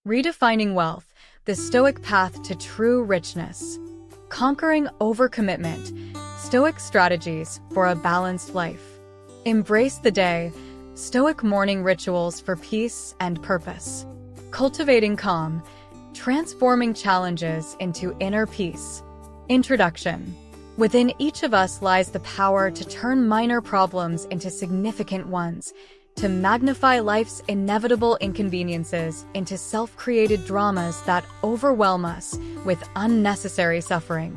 Redefining wealth, the Stoic path to true richness. Conquering overcommitment, Stoic strategies for a balanced life. Embrace the day, Stoic morning rituals for peace and purpose. Cultivating calm, transforming challenges into inner peace. Introduction. Within each of us lies the power to turn minor problems into significant ones, to magnify life's inevitable inconveniences into self-created dramas that overwhelm us with unnecessary suffering.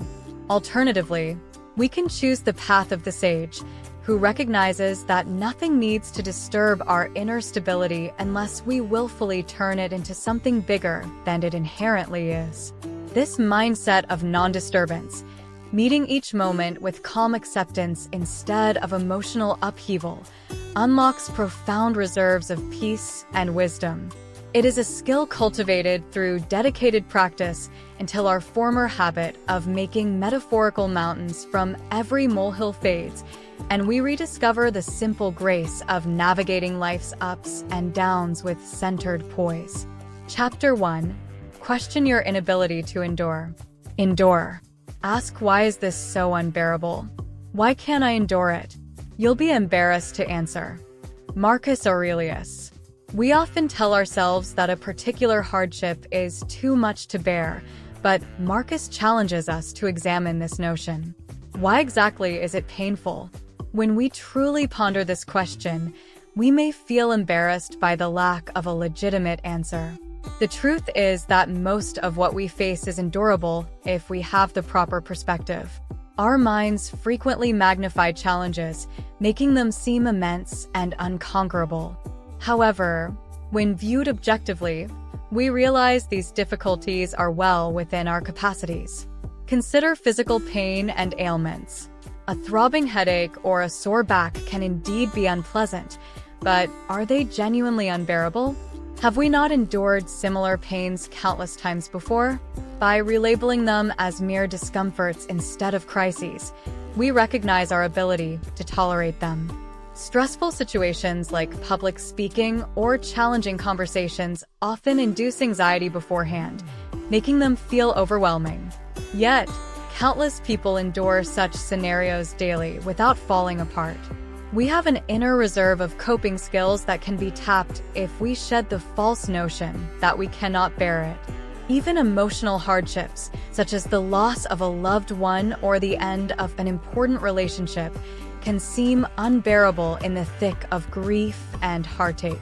Alternatively, we can choose the path of the sage, who recognizes that nothing needs to disturb our inner stability unless we willfully turn it into something bigger than it inherently is. This mindset of non-disturbance, meeting each moment with calm acceptance instead of emotional upheaval, unlocks profound reserves of peace and wisdom. It is a skill cultivated through dedicated practice until our former habit of making metaphorical mountains from every molehill fades, and we rediscover the simple grace of navigating life's ups and downs with centered poise. Chapter 1. Question your inability to endure. Endure. Ask, why is this so unbearable? Why can't I endure it? You'll be embarrassed to answer. Marcus Aurelius. We often tell ourselves that a particular hardship is too much to bear, but Marcus challenges us to examine this notion. Why exactly is it painful? When we truly ponder this question, we may feel embarrassed by the lack of a legitimate answer. The truth is that most of what we face is endurable if we have the proper perspective. Our minds frequently magnify challenges, making them seem immense and unconquerable. However, when viewed objectively, we realize these difficulties are well within our capacities. Consider physical pain and ailments. A throbbing headache or a sore back can indeed be unpleasant, but are they genuinely unbearable? Have we not endured similar pains countless times before? By relabeling them as mere discomforts instead of crises, we recognize our ability to tolerate them. Stressful situations like public speaking or challenging conversations often induce anxiety beforehand, making them feel overwhelming. Yet, countless people endure such scenarios daily without falling apart. We have an inner reserve of coping skills that can be tapped if we shed the false notion that we cannot bear it. Even emotional hardships, such as the loss of a loved one or the end of an important relationship, can seem unbearable in the thick of grief and heartache.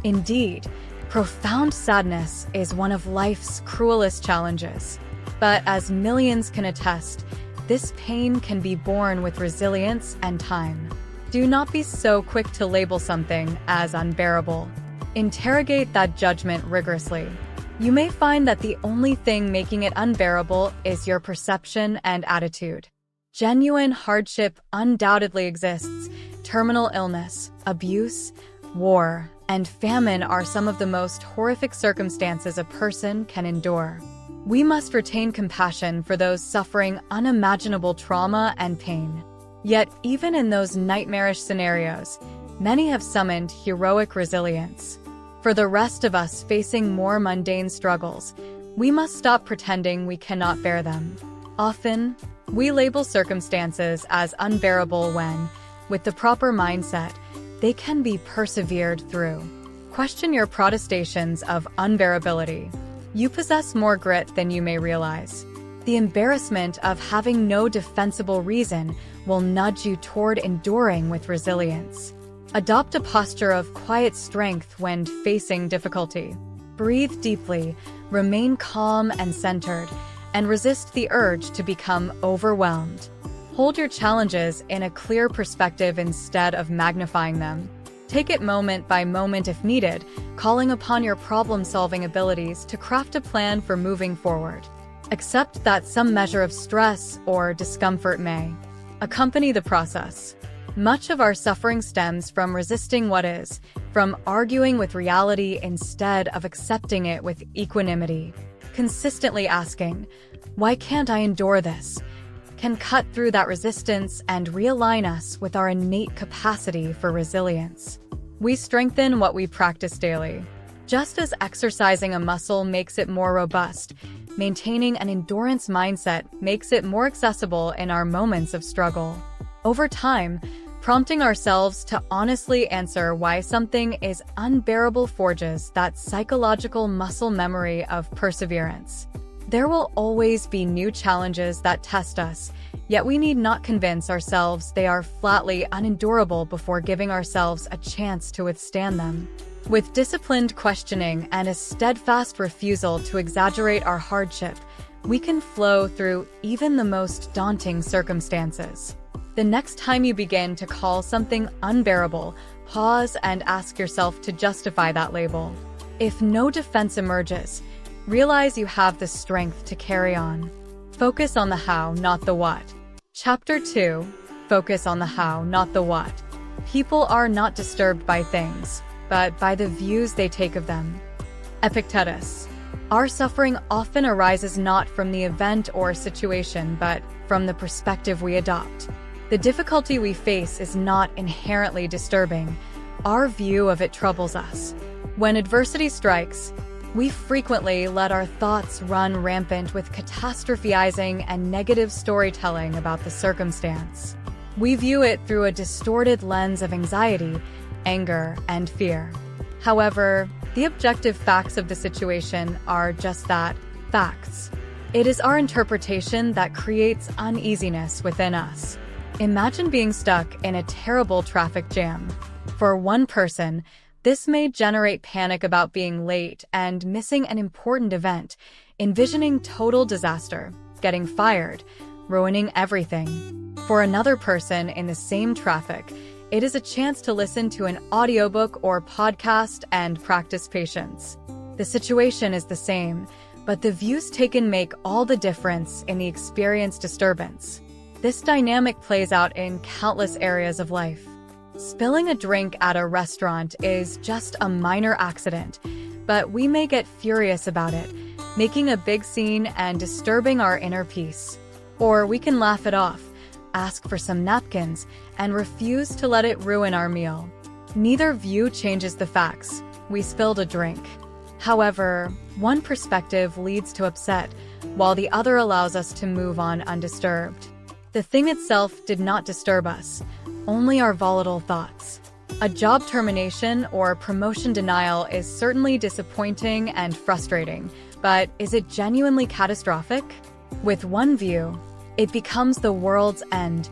Indeed, profound sadness is one of life's cruelest challenges. But as millions can attest, this pain can be borne with resilience and time. Do not be so quick to label something as unbearable. Interrogate that judgment rigorously. You may find that the only thing making it unbearable is your perception and attitude. Genuine hardship undoubtedly exists. Terminal illness, abuse, war, and famine are some of the most horrific circumstances a person can endure. We must retain compassion for those suffering unimaginable trauma and pain. Yet, even in those nightmarish scenarios, many have summoned heroic resilience. For the rest of us facing more mundane struggles, we must stop pretending we cannot bear them. Often, we label circumstances as unbearable when, with the proper mindset, they can be persevered through. Question your protestations of unbearability. You possess more grit than you may realize. The embarrassment of having no defensible reason will nudge you toward enduring with resilience. Adopt a posture of quiet strength when facing difficulty. Breathe deeply, remain calm and centered, and resist the urge to become overwhelmed. Hold your challenges in a clear perspective instead of magnifying them. Take it moment by moment if needed, calling upon your problem-solving abilities to craft a plan for moving forward. Accept that some measure of stress or discomfort may accompany the process. Much of our suffering stems from resisting what is, from arguing with reality instead of accepting it with equanimity. Consistently asking, "Why can't I endure this?" can cut through that resistance and realign us with our innate capacity for resilience. We strengthen what we practice daily. Just as exercising a muscle makes it more robust, maintaining an endurance mindset makes it more accessible in our moments of struggle. Over time, prompting ourselves to honestly answer why something is unbearable forges that psychological muscle memory of perseverance. There will always be new challenges that test us, yet we need not convince ourselves they are flatly unendurable before giving ourselves a chance to withstand them. With disciplined questioning and a steadfast refusal to exaggerate our hardship, we can flow through even the most daunting circumstances. The next time you begin to call something unbearable, pause and ask yourself to justify that label. If no defense emerges, realize you have the strength to carry on. Focus on the how, not the what. Chapter 2. Focus on the how, not the what. People are not disturbed by things, but by the views they take of them. Epictetus. Our suffering often arises not from the event or situation, but from the perspective we adopt. The difficulty we face is not inherently disturbing. Our view of it troubles us. When adversity strikes, we frequently let our thoughts run rampant with catastrophizing and negative storytelling about the circumstance. We view it through a distorted lens of anxiety, anger, and fear. However, the objective facts of the situation are just that, facts. It is our interpretation that creates uneasiness within us. Imagine being stuck in a terrible traffic jam. For one person, this may generate panic about being late and missing an important event, envisioning total disaster, getting fired, ruining everything. For another person in the same traffic, it is a chance to listen to an audiobook or podcast and practice patience. The situation is the same, but the views taken make all the difference in the experienced disturbance. This dynamic plays out in countless areas of life. Spilling a drink at a restaurant is just a minor accident, but we may get furious about it, making a big scene and disturbing our inner peace. Or we can laugh it off, ask for some napkins, and refuse to let it ruin our meal. Neither view changes the facts. We spilled a drink. However, one perspective leads to upset, while the other allows us to move on undisturbed. The thing itself did not disturb us, only our volatile thoughts. A job termination or promotion denial is certainly disappointing and frustrating, but is it genuinely catastrophic? With one view, it becomes the world's end,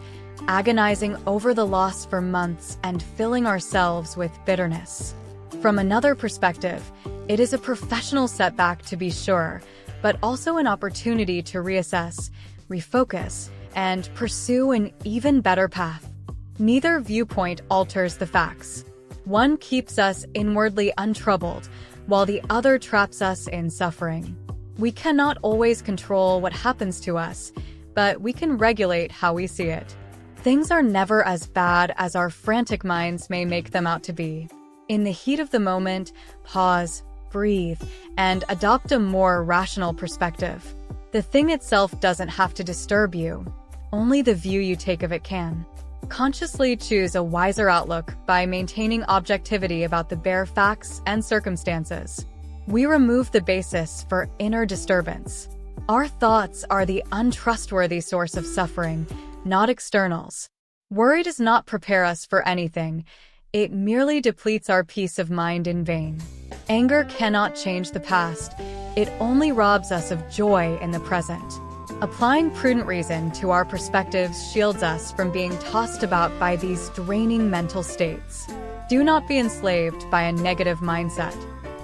agonizing over the loss for months and filling ourselves with bitterness. From another perspective, it is a professional setback to be sure, but also an opportunity to reassess, refocus, and pursue an even better path. Neither viewpoint alters the facts. One keeps us inwardly untroubled, while the other traps us in suffering. We cannot always control what happens to us, but we can regulate how we see it. Things are never as bad as our frantic minds may make them out to be. In the heat of the moment, pause, breathe, and adopt a more rational perspective. The thing itself doesn't have to disturb you. Only the view you take of it can. Consciously choose a wiser outlook by maintaining objectivity about the bare facts and circumstances. We remove the basis for inner disturbance. Our thoughts are the untrustworthy source of suffering, not externals. Worry does not prepare us for anything. It merely depletes our peace of mind in vain. Anger cannot change the past. It only robs us of joy in the present. Applying prudent reason to our perspectives shields us from being tossed about by these draining mental states. Do not be enslaved by a negative mindset.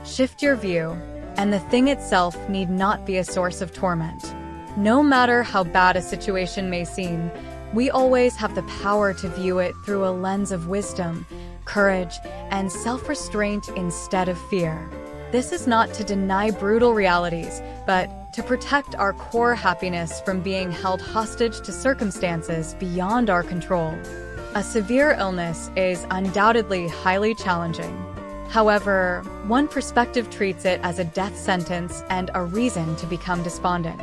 Shift your view, and the thing itself need not be a source of torment. No matter how bad a situation may seem, we always have the power to view it through a lens of wisdom, courage, and self-restraint instead of fear. This is not to deny brutal realities, but to protect our core happiness from being held hostage to circumstances beyond our control. A severe illness is undoubtedly highly challenging. However, one perspective treats it as a death sentence and a reason to become despondent.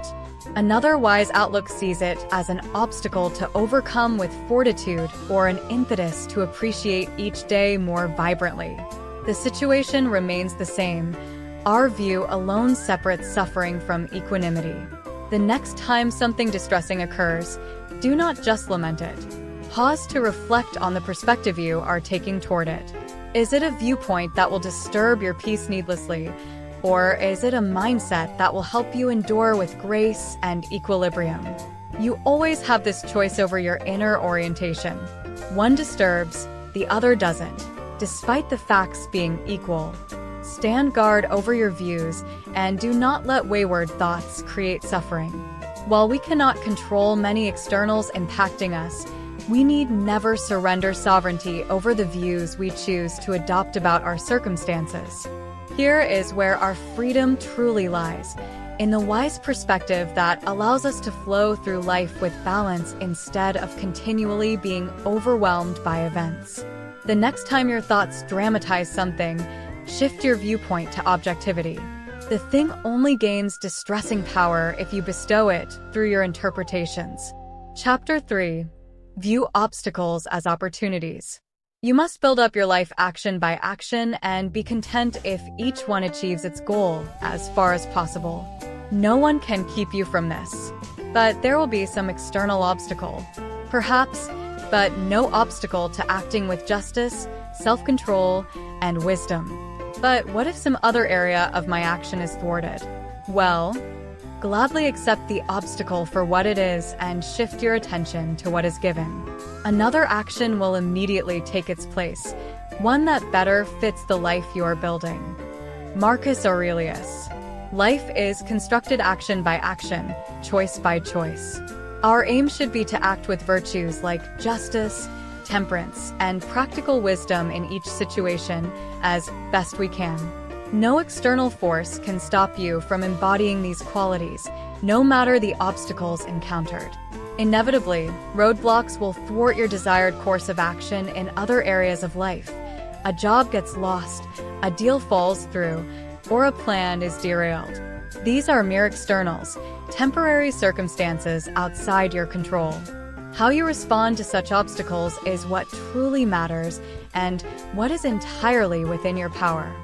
Another wise outlook sees it as an obstacle to overcome with fortitude or an impetus to appreciate each day more vibrantly. The situation remains the same, Our view alone separates suffering from equanimity. The next time something distressing occurs, do not just lament it. Pause to reflect on the perspective you are taking toward it. Is it a viewpoint that will disturb your peace needlessly, or is it a mindset that will help you endure with grace and equilibrium? You always have this choice over your inner orientation. One disturbs, the other doesn't, despite the facts being equal. Stand guard over your views and do not let wayward thoughts create suffering. While we cannot control many externals impacting us, we need never surrender sovereignty over the views we choose to adopt about our circumstances. Here is where our freedom truly lies, in the wise perspective that allows us to flow through life with balance instead of continually being overwhelmed by events. The next time your thoughts dramatize something, shift your viewpoint to objectivity. The thing only gains distressing power if you bestow it through your interpretations. Chapter 3. View obstacles as opportunities. You must build up your life action by action and be content if each one achieves its goal as far as possible. No one can keep you from this, but there will be some external obstacle. Perhaps, but no obstacle to acting with justice, self-control, and wisdom. But what if some other area of my action is thwarted? Well, gladly accept the obstacle for what it is and shift your attention to what is given. Another action will immediately take its place, one that better fits the life you are building. Marcus Aurelius. Life is constructed action by action, choice by choice. Our aim should be to act with virtues like justice, temperance, and practical wisdom in each situation as best we can. No external force can stop you from embodying these qualities, no matter the obstacles encountered. Inevitably, roadblocks will thwart your desired course of action in other areas of life. A job gets lost, a deal falls through, or a plan is derailed. These are mere externals, temporary circumstances outside your control. How you respond to such obstacles is what truly matters and what is entirely within your power.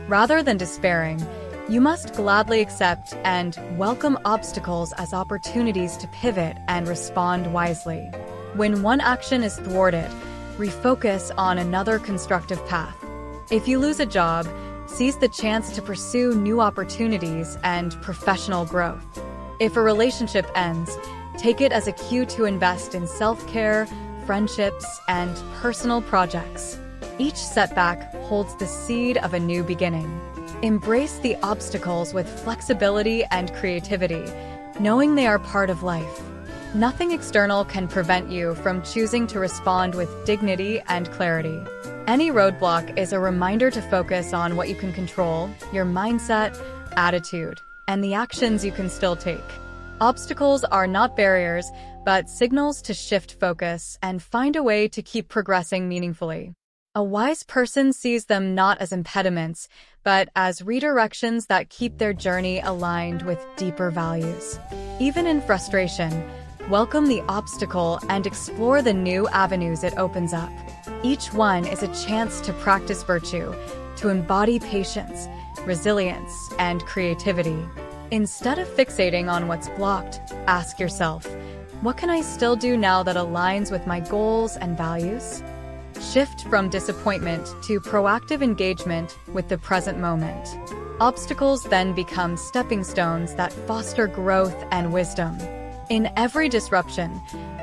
Rather than despairing, you must gladly accept and welcome obstacles as opportunities to pivot and respond wisely. When one action is thwarted, refocus on another constructive path. If you lose a job, seize the chance to pursue new opportunities and professional growth. If a relationship ends, take it as a cue to invest in self-care, friendships, and personal projects. Each setback holds the seed of a new beginning. Embrace the obstacles with flexibility and creativity, knowing they are part of life. Nothing external can prevent you from choosing to respond with dignity and clarity. Any roadblock is a reminder to focus on what you can control, your mindset, attitude, and the actions you can still take. Obstacles are not barriers, but signals to shift focus and find a way to keep progressing meaningfully. A wise person sees them not as impediments, but as redirections that keep their journey aligned with deeper values. Even in frustration, welcome the obstacle and explore the new avenues it opens up. Each one is a chance to practice virtue, to embody patience, resilience, and creativity. Instead of fixating on what's blocked, ask yourself, what can I still do now that aligns with my goals and values? Shift from disappointment to proactive engagement with the present moment. Obstacles then become stepping stones that foster growth and wisdom. In every disruption,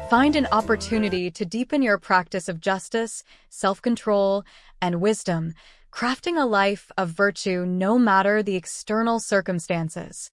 find an opportunity to deepen your practice of justice, self-control, and wisdom, crafting a life of virtue no matter the external circumstances.